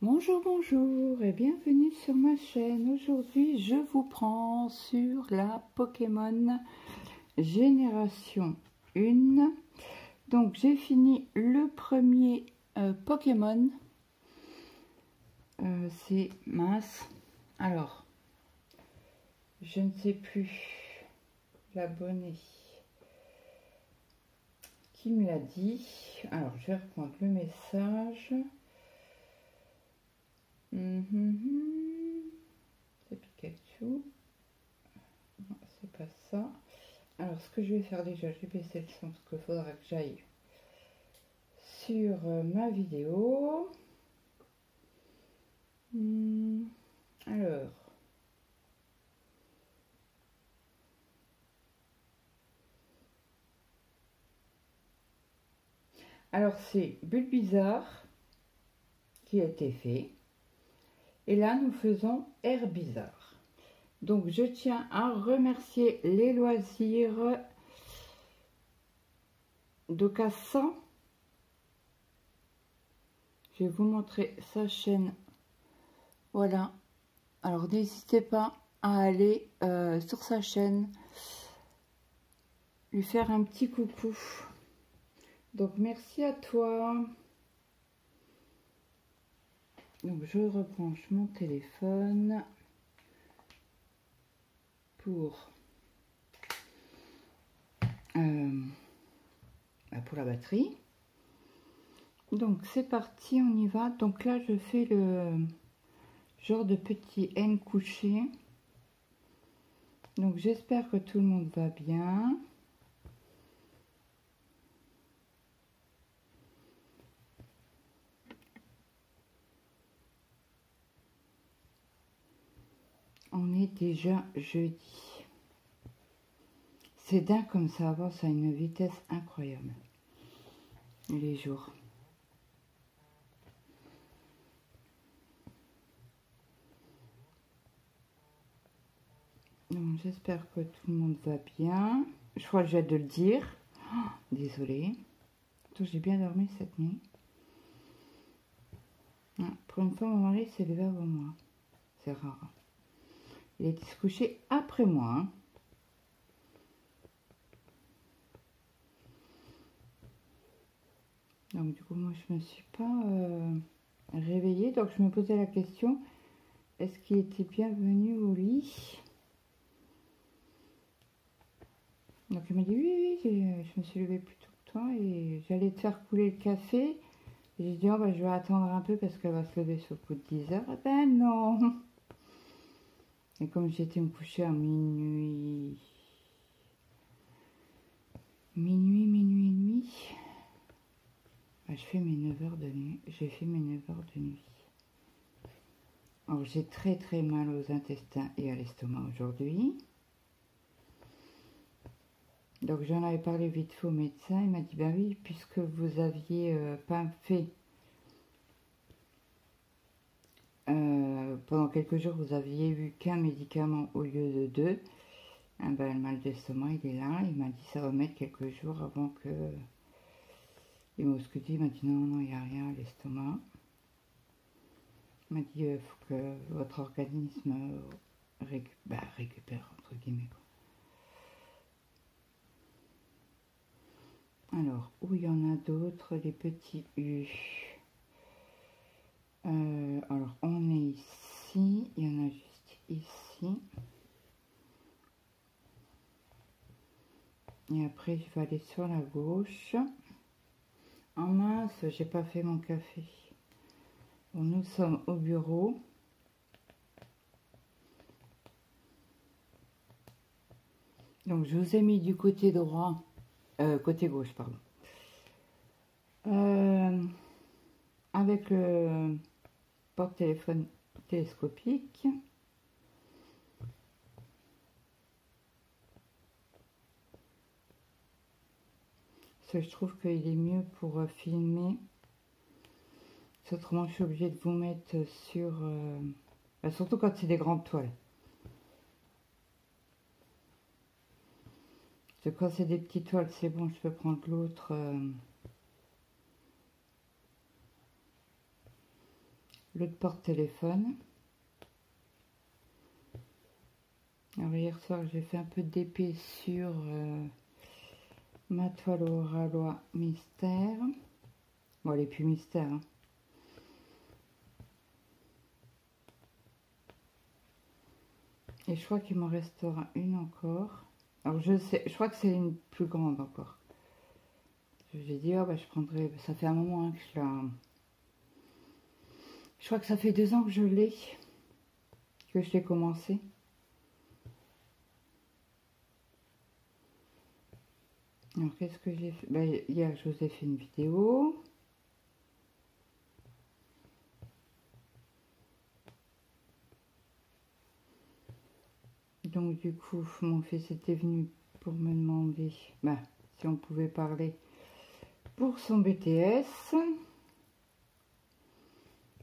Bonjour, bonjour et bienvenue sur ma chaîne. Aujourd'hui, je vous prends sur la Pokémon Génération 1. Donc, j'ai fini le premier Pokémon. C'est mince. Alors, je ne sais plus l'abonné qui me l'a dit. Alors, je vais reprendre le message. C'est Pikachu. Non, c'est pas ça. Alors, ce que je vais faire déjà, je vais baisser le son parce qu'il faudra que j'aille sur ma vidéo. Alors c'est Bulbizarre qui a été fait. Et là, nous faisons Herbizarre. Donc, je tiens à remercier les loisirs de Cassan. Je vais vous montrer sa chaîne. Voilà. Alors, n'hésitez pas à aller sur sa chaîne, lui faire un petit coucou. Donc, merci à toi. Donc, je rebranche mon téléphone pour la batterie. Donc, c'est parti, on y va. Donc là, je fais le genre de petit N couché. Donc, j'espère que tout le monde va bien. On est déjà jeudi. C'est dingue comme ça avance à une vitesse incroyable. Les jours. Donc j'espère que tout le monde va bien. Je crois que j'ai de le dire. Oh, désolée. J'ai bien dormi cette nuit. Pour une fois, mon mari s'est levé avant moi. C'est rare. Il était se coucher après moi. Donc du coup, moi, je me suis pas réveillée. Donc je me posais la question, est-ce qu'il était bien venu au lit? Donc il m'a dit oui, je me suis levée plus tôt que toi et j'allais te faire couler le café. Et j'ai dit, oh, bah, je vais attendre un peu parce qu'elle va se lever sur le coup de 10 heures. Eh ben non. Et comme j'étais me coucher à minuit et demi, bah, je fais mes 9 heures de nuit. J'ai fait mes 9 heures de nuit. Alors j'ai très très mal aux intestins et à l'estomac aujourd'hui. Donc j'en avais parlé vite fait au médecin. Il m'a dit, bah oui, puisque vous aviez pas fait pendant quelques jours, vous aviez eu qu'un médicament au lieu de 2. Ah ben, le mal d'estomac, il est là. Il m'a dit, ça va mettre quelques jours avant que... Il m'a ausculté, il m'a dit, non, non, il n'y a rien à l'estomac. Il m'a dit, il faut que votre organisme récupère, entre guillemets. Alors, où il y en a d'autres, les petits U. Alors, on est ici. Il y en a juste ici. Et après, je vais aller sur la gauche. En mince, j'ai pas fait mon café. Bon, nous sommes au bureau. Donc, je vous ai mis du côté droit, côté gauche, pardon. Avec le porte-téléphone télescopique. Je trouve qu'il est mieux pour filmer. Autrement, je suis obligée de vous mettre sur... surtout quand c'est des grandes toiles. Parce que quand c'est des petites toiles, c'est bon, je peux prendre l'autre l'autre porte-téléphone. Alors hier soir j'ai fait un peu d'épée sur ma toile au ralois mystère. Bon, elle est plus mystère, hein. Et je crois qu'il m'en restera une encore. Alors je crois que c'est une plus grande encore. J'ai dit, oh, bah, je prendrai, ça fait un moment hein, que je la... Je crois que ça fait 2 ans que je l'ai commencé. Alors qu'est-ce que j'ai fait? Bah, hier je vous ai fait une vidéo. Donc du coup, mon fils était venu pour me demander bah, si on pouvait parler pour son BTS.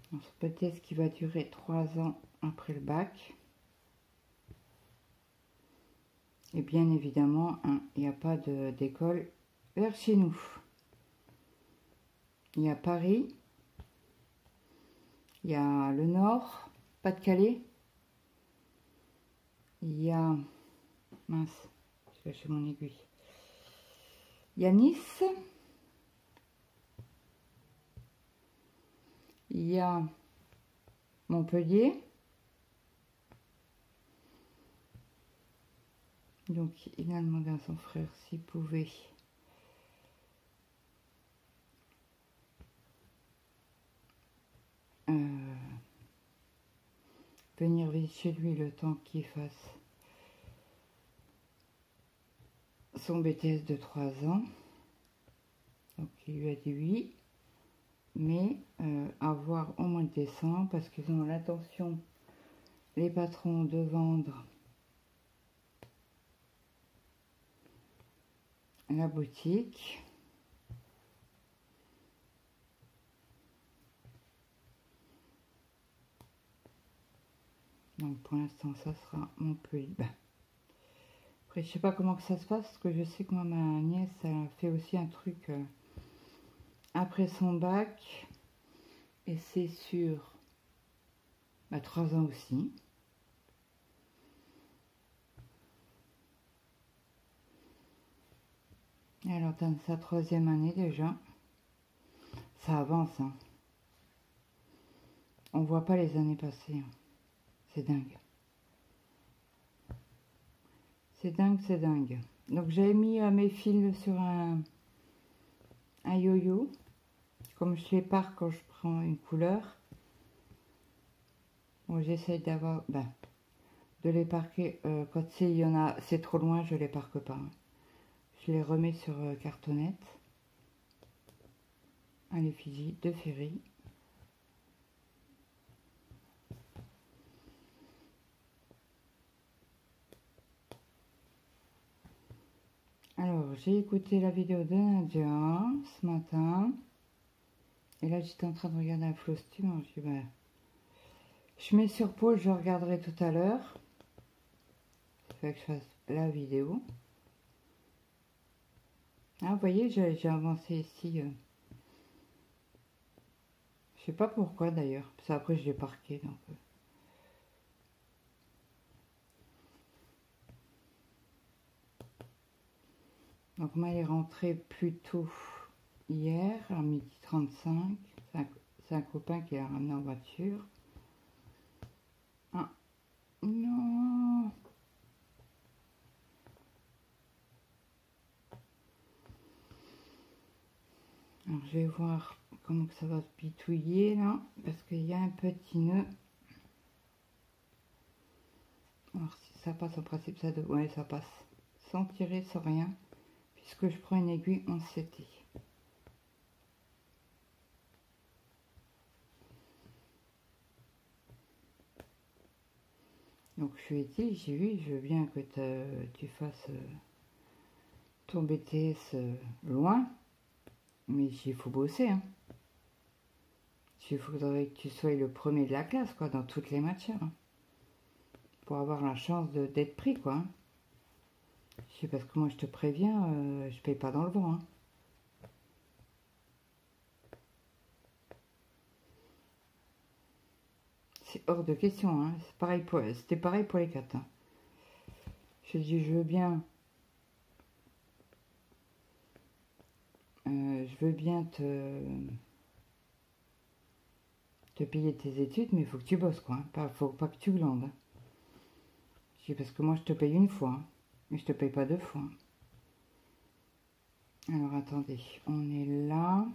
Alors, son BTS qui va durer 3 ans après le bac. Et bien évidemment, hein, il n'y a pas d'école vers chez nous. Il y a Paris, il y a le Nord, Pas-de-Calais. Il y a... Mince, j'ai lâché mon aiguille. Il y a Nice. Il y a Montpellier. Donc, il a demandé à son frère s'il pouvait venir vivre chez lui le temps qu'il fasse son BTS de 3 ans. Donc, il lui a dit oui, mais à voir au mois de décembre parce qu'ils ont l'intention, les patrons, de vendre la boutique. Donc pour l'instant ça sera Montpellier. Ben, après je sais pas comment que ça se passe parce que je sais que moi ma nièce elle a fait aussi un truc après son bac et c'est sur 3 ans aussi. Et alors dans sa 3e année déjà, ça avance, hein. On voit pas les années passer, hein. C'est dingue. C'est dingue, c'est dingue. Donc j'avais mis mes fils sur un yo-yo. Comme je les pars quand je prends une couleur. Bon, j'essaye d'avoir... de les parquer. Quand il y en a, c'est trop loin, je les parque pas, hein. Je les remets sur cartonnette. À l'effigie de Ferry. Alors, j'ai écouté la vidéo de Nadia ce matin. Et là, j'étais en train de regarder un costume. Je dis, je mets sur pause, je regarderai tout à l'heure. Il faut que je fasse la vidéo. Ah, vous voyez, j'ai avancé ici. Je sais pas pourquoi d'ailleurs. Parce qu'après, je l'ai parqué. Donc moi, elle est rentrée plus tôt hier, à 12h35. C'est un copain qui l'a ramené en voiture. Ah, non! Alors, je vais voir comment que ça va se pitouiller, là. Parce qu'il y a un petit nœud. Alors, si ça passe, en principe, ça devrait... Ouais, ça passe. Sans tirer, sans rien. Puisque je prends une aiguille en CT. Donc je lui ai dit, j'ai vu, je veux bien que tu fasses ton BTS loin, mais il faut bosser, hein. Il faudrait que tu sois le premier de la classe, quoi, dans toutes les matières, hein, pour avoir la chance d'être pris, quoi, hein. Je sais, parce que moi je te préviens, je paye pas dans le vent, hein. C'est hors de question, hein. C'est pareil pour, c'était pareil pour les 4. Hein. Je dis, je veux bien te payer tes études, mais il faut que tu bosses, quoi. Hein. Faut pas que tu glandes. Hein. Je dis, parce que moi, je te paye une fois, hein, mais je te paye pas 2 fois. Hein. Alors, attendez, on est là.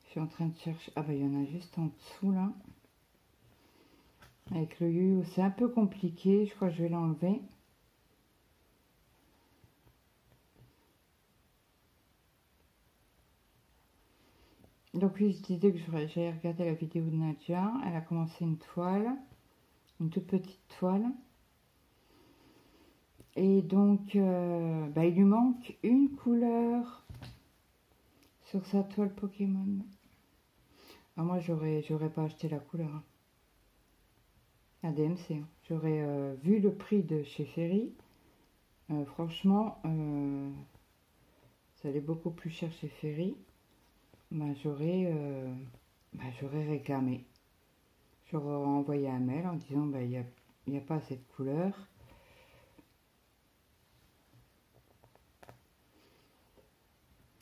Je suis en train de chercher... Ah, bah, il y en a juste en dessous, là. Avec le yo-yo, c'est un peu compliqué. Je crois que je vais l'enlever. Donc oui, je disais que j'avais regardé la vidéo de Nadia. Elle a commencé une toile, une toute petite toile. Et donc, bah, il lui manque une couleur sur sa toile Pokémon. Alors moi, j'aurais pas acheté la couleur. Hein. La DMC. Hein. J'aurais vu le prix de chez Ferry. Franchement, ça allait beaucoup plus cher chez Ferry. Bah, j'aurais réclamé. J'aurais envoyé un mail en disant bah, il n'y a pas cette couleur.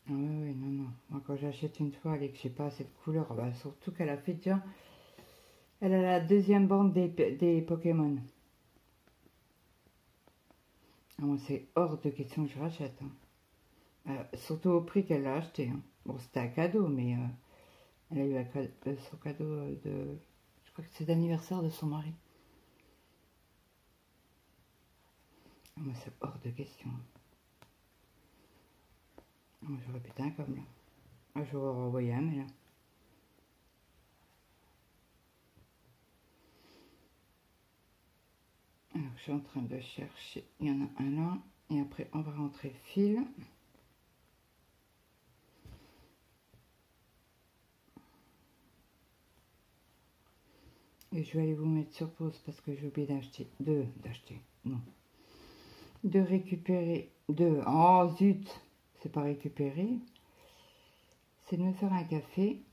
Ah ouais, non, non. Moi, quand j'achète une toile et que j'ai pas cette couleur, bah, surtout qu'elle a fait déjà. Elle a la deuxième bande des Pokémon. Ah, moi, c'est hors de question que je rachète. Hein. Surtout au prix qu'elle a acheté. Hein. Bon, c'était un cadeau, mais elle a eu son cadeau de. Je crois que c'est d'anniversaire de son mari. Ah, moi, c'est hors de question. Ah, moi, j'aurais pété un câble. Ah, j'aurais renvoyé un mail. Alors, je suis en train de chercher. Il y en a un là. Et après, on va rentrer le fil. Et je vais aller vous mettre sur pause parce que j'ai oublié de récupérer, oh zut, c'est pas récupérer, c'est de me faire un café.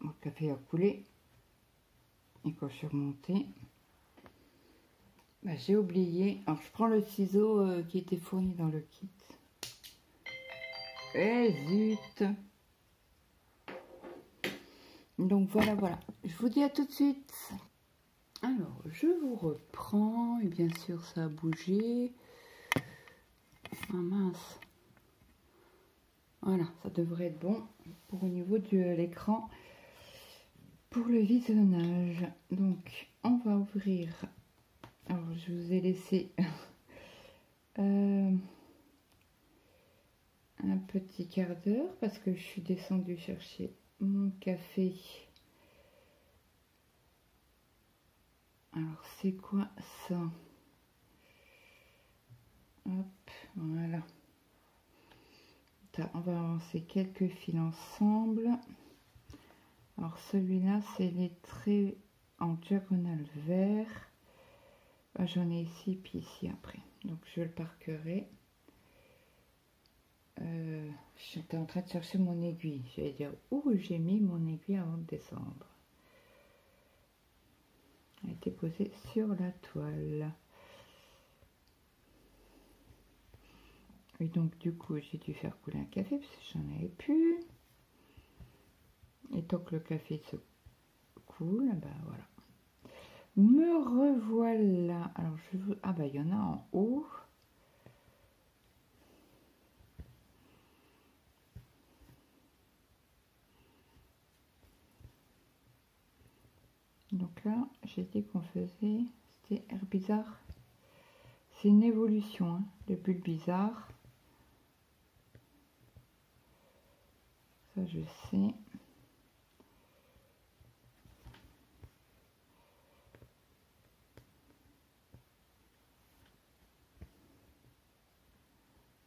Mon café a coulé. Et quand je suis remontée, bah, j'ai oublié. Alors je prends le ciseau qui était fourni dans le kit. Eh zut. Donc voilà, voilà. Je vous dis à tout de suite. Alors, je vous reprends. Et bien sûr, ça a bougé. Ah mince. Voilà, ça devrait être bon pour au niveau de l'écran. Pour le visionnage. Donc, on va ouvrir. Alors, je vous ai laissé un petit quart d'heure parce que je suis descendue chercher mon café. Alors, c'est quoi ça? Hop, voilà. On va avancer quelques fils ensemble. Alors, celui-là, c'est les traits en diagonale vert. J'en ai ici, puis ici après. Donc, je le parquerai. J'étais en train de chercher mon aiguille. J'allais dire où j'ai mis mon aiguille avant de descendre. Elle a été posée sur la toile. Et donc du coup j'ai dû faire couler un café parce que j'en avais plus. Et tant que le café se coule, bah voilà. Me revoilà. Alors je veux. Ah bah il y en a en haut. Donc là, j'ai dit qu'on faisait, c'était Herbizarre. C'est une évolution hein, de Bulbizarre. Ça, je sais.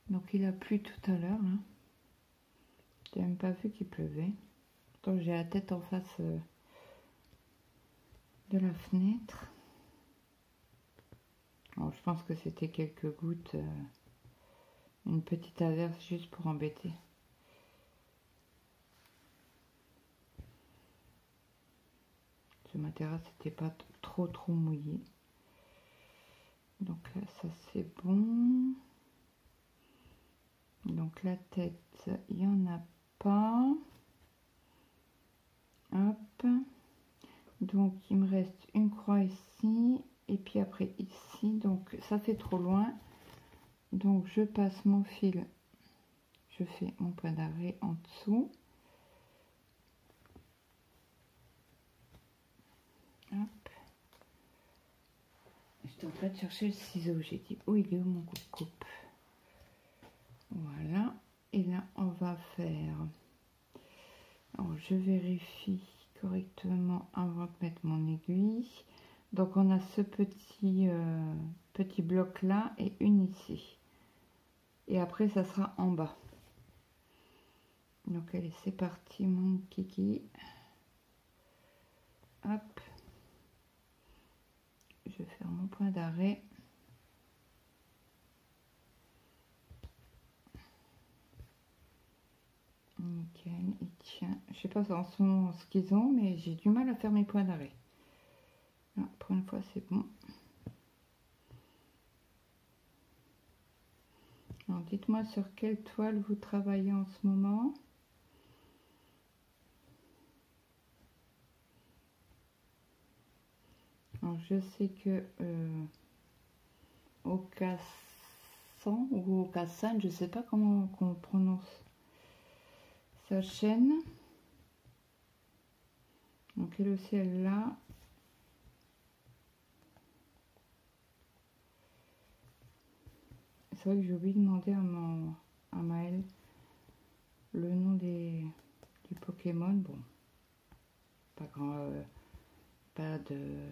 Donc il a plu tout à l'heure. Hein. J'ai même pas vu qu'il pleuvait. Pourtant j'ai la tête en face de la fenêtre. Alors, je pense que c'était quelques gouttes, une petite averse juste pour embêter. Sur ma terrasse, c'était pas trop mouillé. Donc là, ça c'est bon. Donc la tête, il n'y en a pas. Hop. Donc il me reste une croix ici. Et puis après ici. Donc ça fait trop loin. Donc je passe mon fil. Je fais mon point d'arrêt en dessous. Hop. J'étais en train de chercher le ciseau. J'ai dit, où il est où mon coupe-coupe? Voilà. Et là, on va faire... Alors, je vérifie correctement avant de mettre mon aiguille. Donc, on a ce petit bloc là et une ici. Et après, ça sera en bas. Donc, allez, c'est parti, mon kiki. Hop. Je vais faire mon point d'arrêt. Nickel, il tient. Je sais pas en ce moment ce qu'ils ont, mais j'ai du mal à faire mes points d'arrêt. Pour une fois, c'est bon. Alors, dites-moi sur quelle toile vous travaillez en ce moment. Alors, je sais que au Cassan ou au Cassan, je sais pas comment on prononce sa chaîne. Donc, elle aussi, elle là. C'est vrai que j'ai oublié de demander à Maëlle le nom du Pokémon. Bon, pas grand, pas de,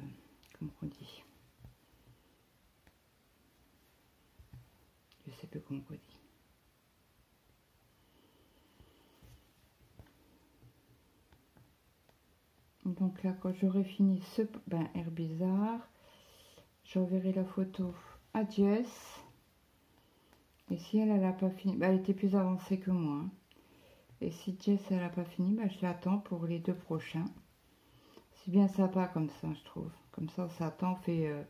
comment on dit, je sais plus comment on dit. Donc là, quand j'aurai fini ce Herbizarre, j'enverrai la photo à Jess. Et si elle n'a pas fini, elle était plus avancée que moi. Hein. Et si Jess elle n'a pas fini, je l'attends pour les 2 prochains. C'est bien sympa comme ça, je trouve. Comme ça, on s'attend, on fait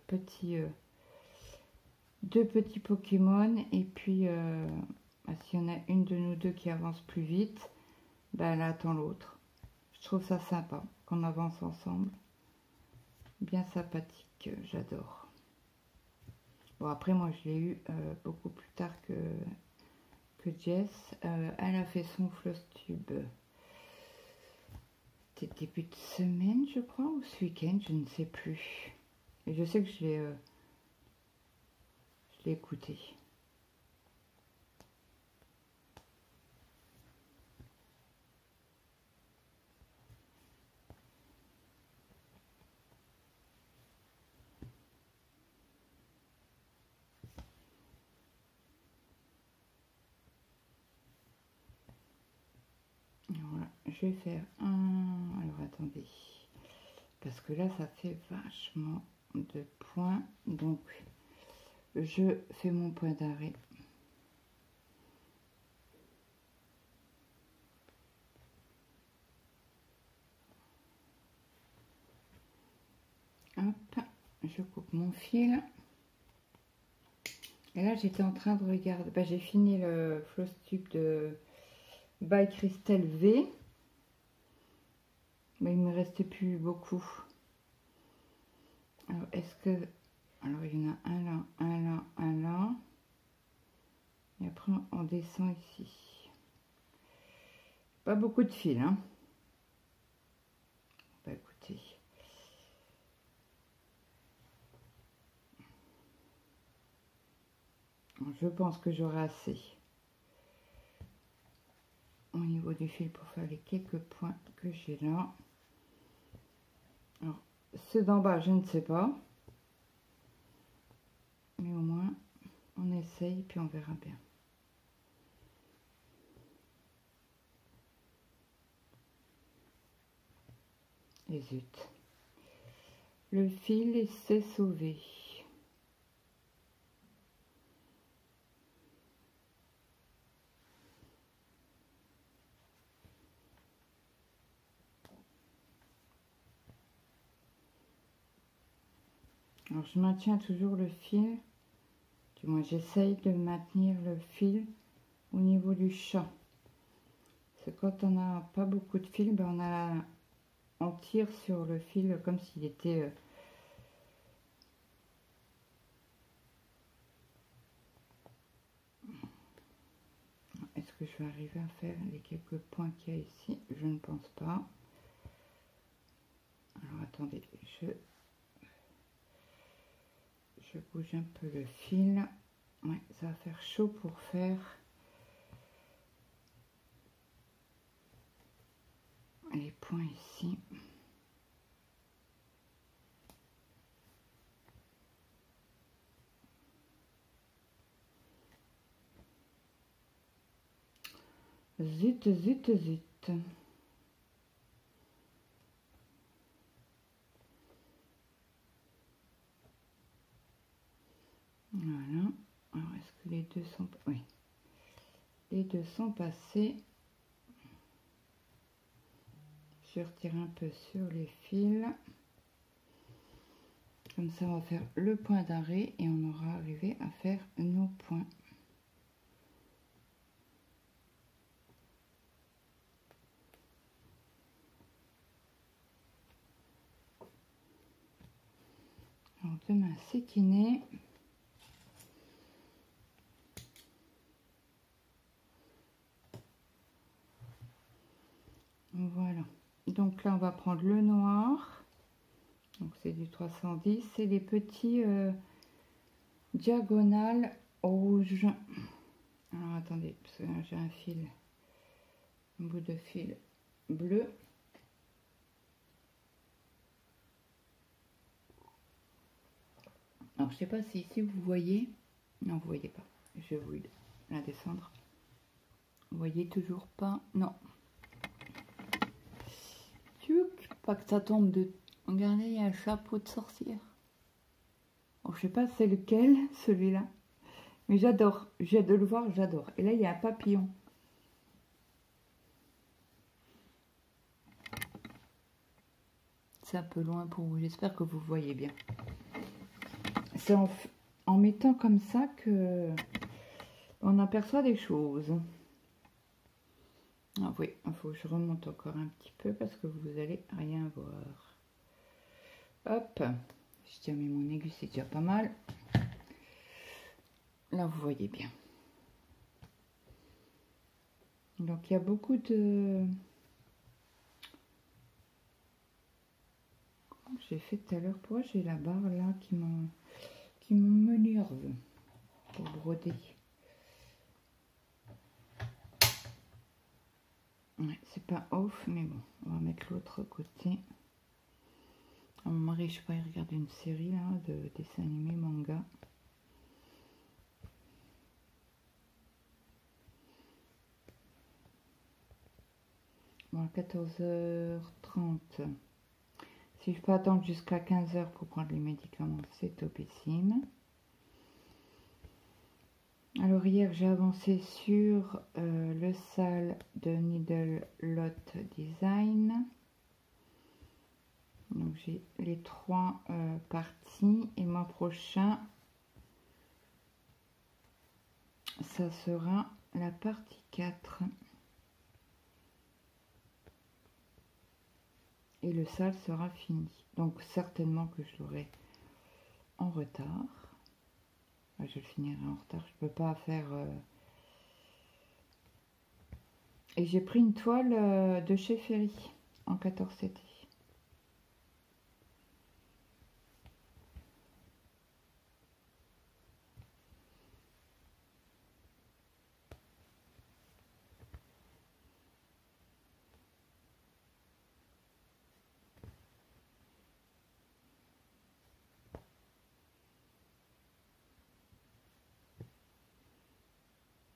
2 petits Pokémon. Et puis, s'il y en a une de nous deux qui avance plus vite, elle attend l'autre. Je trouve ça sympa qu'on avance ensemble. Bien sympathique, j'adore. Bon, après, moi, je l'ai eu beaucoup plus tard que Jess. Elle a fait son Flosstube. C'était début de semaine, je crois, ou ce week-end, je ne sais plus. Et je sais que je l'ai écouté. Voilà, je vais faire un... Alors, attendez. Parce que là, ça fait vachement de points. Donc, je fais mon point d'arrêt. Hop, je coupe mon fil. Et là, j'étais en train de regarder. J'ai fini le Flosstube de By Crystal V. Mais il ne me restait plus beaucoup. Alors, est-ce que... Alors, il y en a un là, un là, un là. Et après, on descend ici. Pas beaucoup de fils, hein. Écoutez. Je pense que j'aurai assez. Au niveau du fil pour faire les quelques points que j'ai là. Alors, ceux d'en bas, je ne sais pas. Mais au moins, on essaye, puis on verra bien. Et zut. Le fil s'est sauvé. Alors je maintiens toujours le fil, du moins j'essaye de maintenir le fil au niveau du chat. Parce que quand on n'a pas beaucoup de fil, ben on tire sur le fil comme s'il était... Est-ce que je vais arriver à faire les quelques points qu'il y a ici? Je ne pense pas. Alors attendez, je bouge un peu le fil. Ouais, ça va faire chaud pour faire les points ici. Zut, zut, zut. Voilà. Alors, est-ce que les deux sont... Oui. Les deux sont passés. Je retire un peu sur les fils. Comme ça, on va faire le point d'arrêt et on aura arrivé à faire nos points. Alors, demain, c'est kiné. Voilà. Donc là, on va prendre le noir. Donc c'est du 310. Et les petits diagonales rouges. Alors attendez, parce que là j'ai un fil, un bout de fil bleu. Alors je sais pas si ici vous voyez. Non, vous voyez pas. Je vais vous la descendre. Vous voyez toujours pas? Non. Pas que ça tombe de... Regardez, il y a un chapeau de sorcière. Oh, je sais pas c'est lequel, celui-là. Mais j'adore. J'ai de le voir, j'adore. Et là, il y a un papillon. C'est un peu loin pour vous. J'espère que vous voyez bien. C'est en mettant comme ça que on aperçoit des choses. Ah oui, il faut que je remonte encore un petit peu parce que vous allez rien voir. Hop, je tiens mis mon aiguille, c'est déjà pas mal. Là, vous voyez bien. Donc, il y a beaucoup de... Comment j'ai fait tout à l'heure? Pourquoi j'ai la barre là qui m'énerve pour broder? Ouais, c'est pas off, mais bon, on va mettre l'autre côté. Mon mari, je sais pas, il regarde une série là de dessins animés manga. Bon, à 14h30. Si je peux attendre jusqu'à 15h pour prendre les médicaments, c'est topissime. Alors hier, j'ai avancé sur le sale de Needle Lot Design. Donc j'ai les 3 parties et mois prochain, ça sera la partie 4. Et le sale sera fini. Donc certainement que je l'aurai en retard. Je le finirai en retard. Je peux pas faire... Et j'ai pris une toile de chez Ferry en 14-7.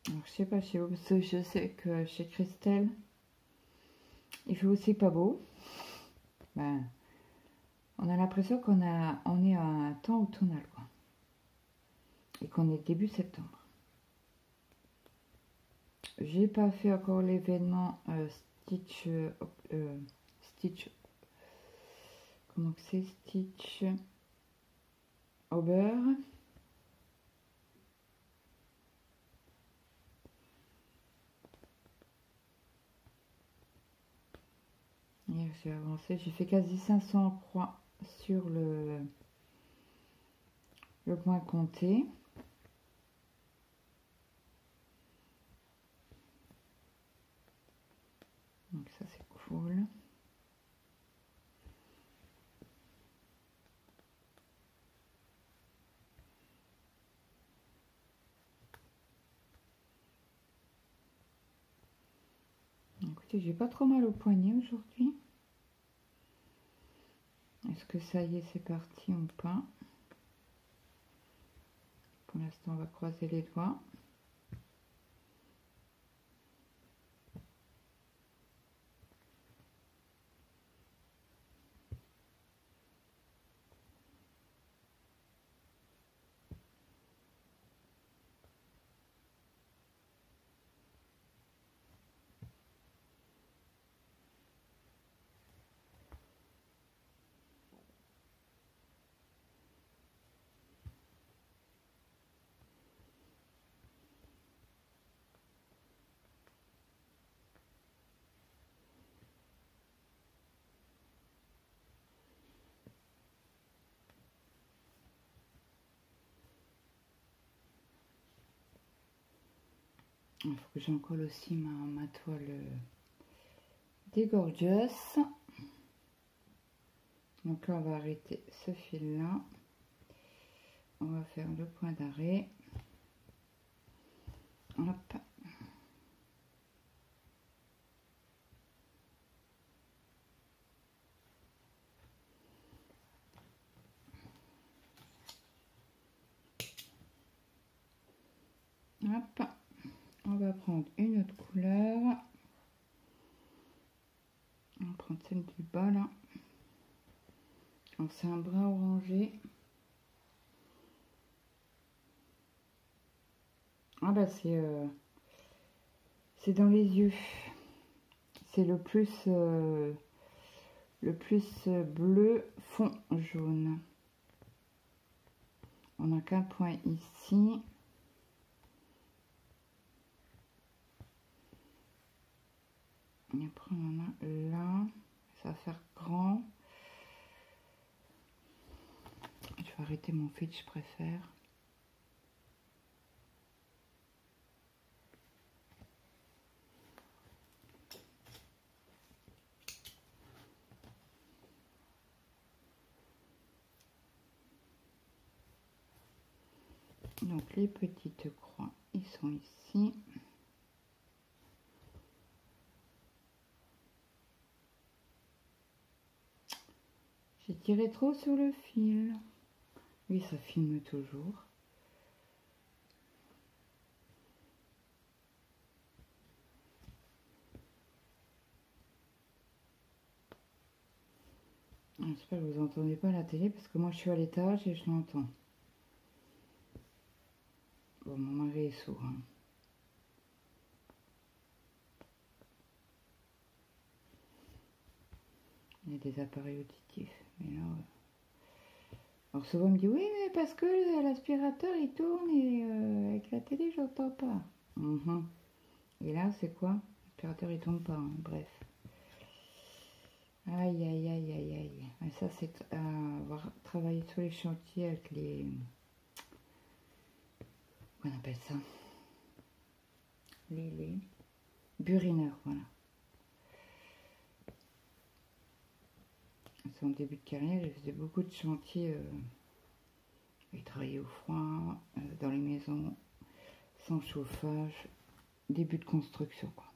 Alors, je sais pas chez vous, parce que je sais que chez Christelle, il fait aussi pas beau. Ben, on a l'impression on est à un temps automnal, quoi. Et qu'on est début septembre. J'ai pas fait encore l'événement Stitch. Comment que c'est Stitch au beurre. Et j'ai avancé, j'ai fait quasi 500 croix sur le point compté. Donc ça c'est cool. Écoutez, j'ai pas trop mal au poignet aujourd'hui. Est-ce que ça y est, c'est parti ou pas? Pour l'instant, on va croiser les doigts. Il faut que j'en colle aussi ma toile des Gorgeous. Donc là, on va arrêter ce fil-là. On va faire le point d'arrêt. Hop. Hop. On va prendre une autre couleur. On va prendre celle du bas là. C'est un brun orangé. Ah bah c'est dans les yeux. C'est le plus bleu fond jaune. On n'a qu'un point ici. Et après on en a là. Ça va faire grand. Je vais arrêter mon fil, je préfère. Donc les petites croix, ils sont ici. J'ai tiré trop sur le fil. Oui, ça filme toujours. J'espère que vous n'entendez pas la télé parce que moi je suis à l'étage et je l'entends. Bon, mon mari est sourd. Hein. Il y a des appareils auditifs. Mais là, alors souvent il me dit oui mais parce que l'aspirateur il tourne et avec la télé j'entends pas. Et là c'est quoi? L'aspirateur il tourne pas. Hein. Bref. Aïe aïe aïe aïe aïe. Mais ça c'est avoir travaillé sur les chantiers avec les... Qu'on appelle ça? Les burineurs, voilà. C'est en début de carrière, je faisais beaucoup de chantiers. J'ai travaillé au froid, dans les maisons, sans chauffage, début de construction, quoi.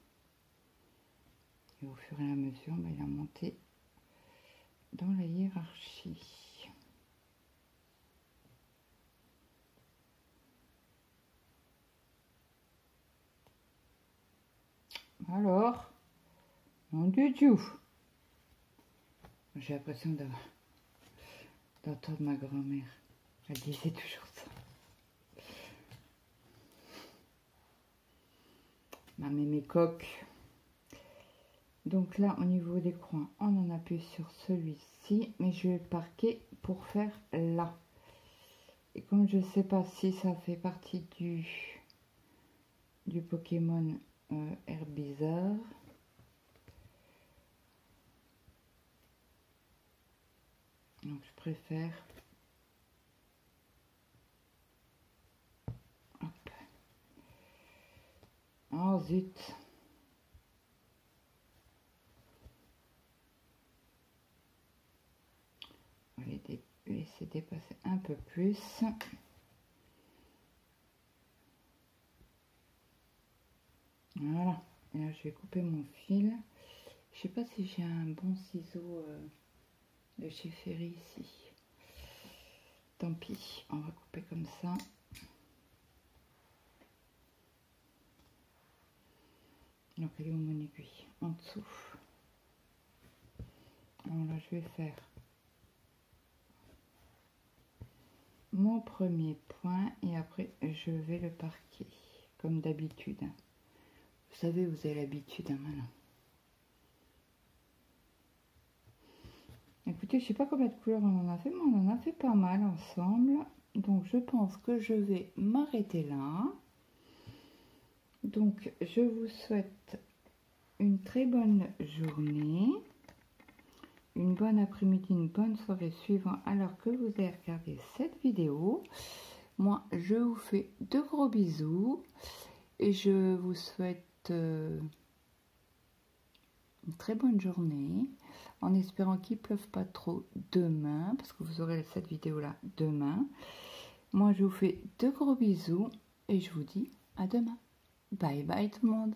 Et au fur et à mesure, il a monté dans la hiérarchie. Alors, mon Dieu, j'ai l'impression d'entendre ma grand-mère. Elle disait toujours ça. Ma mémé coque. Donc là, au niveau des croix, on en appuie sur celui-ci, mais je vais le parquer pour faire là. Et comme je sais pas si ça fait partie du Pokémon Herbizarre, donc je préfère. Hop. Oh zut. On va les laisser dépasser un peu plus. Voilà. Et là, je vais couper mon fil. Je sais pas si j'ai un bon ciseau de chez Ferry ici. Tant pis, on va couper comme ça. Donc, elle est où mon aiguille? En dessous. Alors là, je vais faire mon premier point et après, je vais le parquer comme d'habitude. Vous savez, vous avez l'habitude maintenant. Écoutez, je sais pas combien de couleurs on en a fait, mais on en a fait pas mal ensemble. Donc, je pense que je vais m'arrêter là. Donc, je vous souhaite une très bonne journée, une bonne après-midi, une bonne soirée suivant alors que vous avez regardé cette vidéo. Moi, je vous fais de gros bisous et je vous souhaite une très bonne journée en espérant qu'il ne pleuve pas trop demain parce que vous aurez cette vidéo là demain. Moi, je vous fais de gros bisous et je vous dis à demain. Bye bye tout le monde.